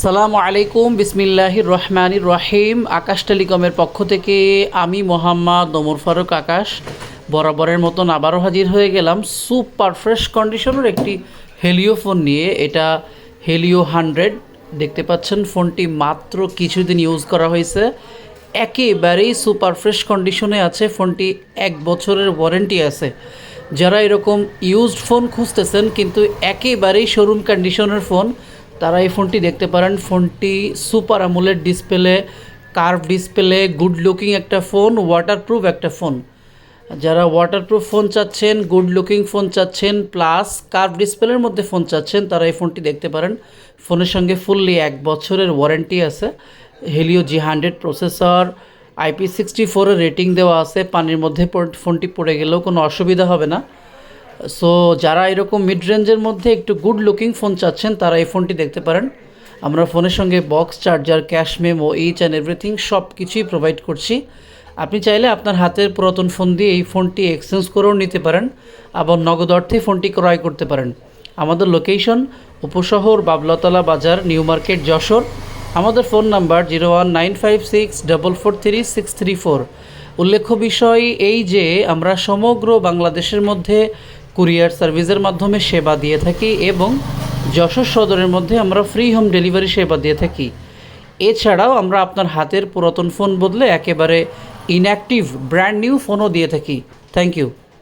সালামু আলাইকুম বিসমিল্লাহির রহমানির রহিম। আকাশ টেলিকমের পক্ষ থেকে আমি মোহাম্মদ ওমর ফারুক আকাশ বরাবরের মতন আবারও হাজির হয়ে গেলাম সুপার ফ্রেশ কন্ডিশনের একটি হেলিও ফোন নিয়ে। এটা হেলিও 100 দেখতে পাচ্ছেন। ফোনটি মাত্র কিছুদিন ইউজ করা হয়েছে, একেবারেই সুপার ফ্রেশ কন্ডিশনে আছে। ফোনটি 1 বছরের ওয়ারেন্টি আছে। যারা এরকম ইউজড ফোন খুঁজতেছেন কিন্তু একেবারেই শোরুম কন্ডিশনের ফোন, তারা এই ফোনটি দেখতে পারেন। ফোনটি super AMOLED display, curve display, good looking একটা ফোন, ওয়াটারপ্রুফ একটা ফোন। যারা ওয়াটারপ্রুফ ফোন চাচ্ছেন, গুড লুকিং ফোন চাচ্ছেন, প্লাস কার্ভ ডিসপ্লের মধ্যে ফোন চাচ্ছেন, তারা এই ফোনটি দেখতে পারেন। ফোনের সঙ্গে ফুললি 1 বছরের ওয়ারেন্টি আছে। Helio G100 processor, IP64 rating দেওয়া আছে। পানির মধ্যে ফোনটি পড়ে গেলেও কোনো অসুবিধা হবে না। সো যারা এরকম মিড রেঞ্জের মধ্যে একটু গুড লুকিং ফোন চাচ্ছেন, তারা এই ফোনটি দেখতে পারেন। আমরা ফোনের সঙ্গে box, charger, cash memo, each and everything সব কিছুই প্রোভাইড করছি। আপনি চাইলে আপনার হাতের পুরাতন ফোন দিয়ে এই ফোনটি এক্সচেঞ্জ করেও নিতে পারেন, আবার নগদ অর্থে ফোনটি ক্রয় করতে পারেন। আমাদের লোকেশন উপশহর বাবলাতলা বাজার, নিউ মার্কেট, যশোর। আমাদের ফোন নাম্বার 01956443634। উল্লেখ্য বিষয় এই যে আমরা সমগ্র বাংলাদেশের মধ্যে কুরিয়ার সার্ভিসের মাধ্যমে সেবা দিয়ে থাকি এবং যশোর সদরের মধ্যে আমরা ফ্রি হোম ডেলিভারি সেবা দিয়ে থাকি। এছাড়াও আমরা আপনার হাতের পুরাতন ফোন বদলে একেবারে ইনঅ্যাক্টিভ ব্র্যান্ড নিউ ফোনও দিয়ে থাকি। Thank you.